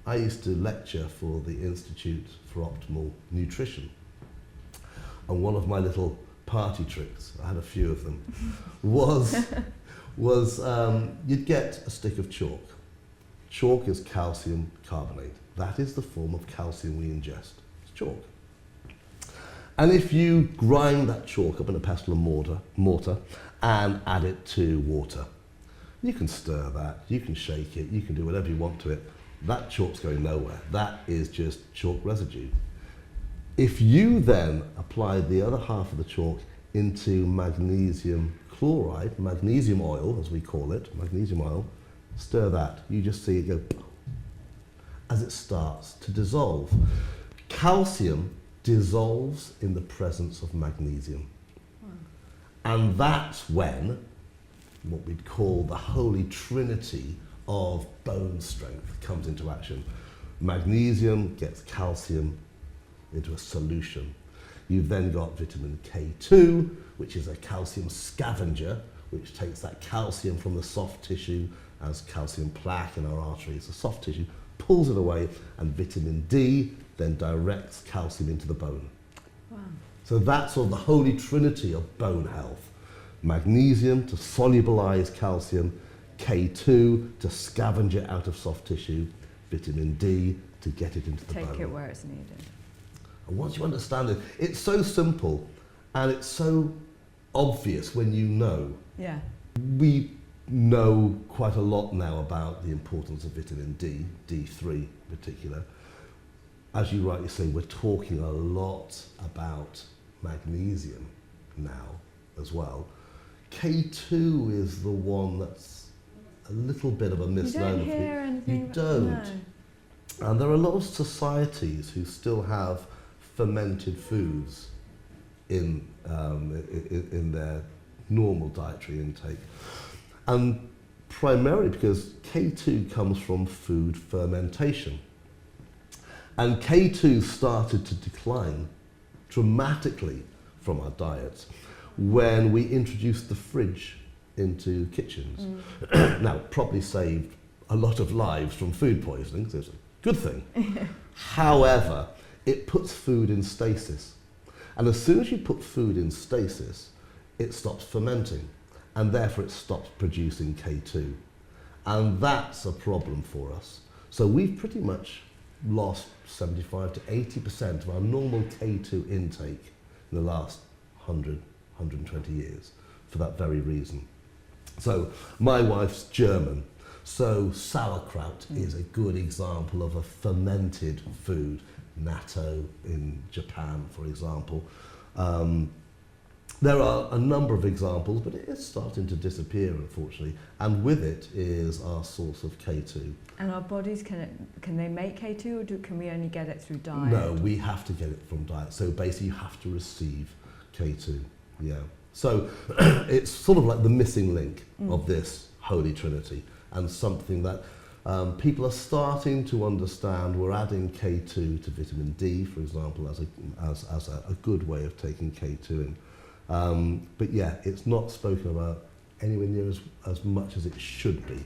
I used to lecture for the Institute for Optimal Nutrition. And one of my little party tricks, I had a few of them, was you'd get a stick of chalk. Chalk is calcium carbonate. That is the form of calcium we ingest. It's chalk. And if you grind that chalk up in a pestle and mortar and add it to water, you can stir that, you can shake it, you can do whatever you want to it. That chalk's going nowhere. That is just chalk residue. If you then apply the other half of the chalk into magnesium chloride, magnesium oil as we call it, magnesium oil, stir that, you just see it go as it starts to dissolve. Calcium dissolves in the presence of magnesium. And that's when what we'd call the holy trinity of bone strength comes into action. Magnesium gets calcium into a solution. You've then got vitamin K2, which is a calcium scavenger, which takes that calcium from the soft tissue as calcium plaque in our arteries. The soft tissue pulls it away, and vitamin D then directs calcium into the bone. Wow. So that's sort of the holy trinity of bone health. Magnesium to solubilize calcium, K2 to scavenge it out of soft tissue, vitamin D to get it into the bone. Take it where it's needed. And once you understand it, it's so simple and it's so obvious when you know. Yeah. We know quite a lot now about the importance of vitamin D, D3 in particular. As you rightly say, we're talking a lot about magnesium now as well. K2 is the one that's a little bit of a misnomer. You don't hear anything. You don't. No. And there are a lot of societies who still have fermented foods in their normal dietary intake. And primarily because K2 comes from food fermentation. And K2 started to decline dramatically from our diets when we introduced the fridge into kitchens. Now, it probably saved a lot of lives from food poisoning, so it's a good thing. However, it puts food in stasis. And as soon as you put food in stasis, it stops fermenting, and therefore it stops producing K2. And that's a problem for us. So we've pretty much lost 75 to 80% of our normal K2 intake in the last 100, 120 years for that very reason. So my wife's German, so sauerkraut is a good example of a fermented food. Natto in Japan, for example. There are a number of examples, but it is starting to disappear, unfortunately. And with it is our source of K2. And our bodies, can they make K2, or can we only get it through diet? No, we have to get it from diet. So basically you have to receive K2, yeah. So it's sort of like the missing link of this holy trinity, and something that people are starting to understand. We're adding K2 to vitamin D, for example, as a good way of taking K2 in. But yeah, it's not spoken about anywhere near as much as it should be.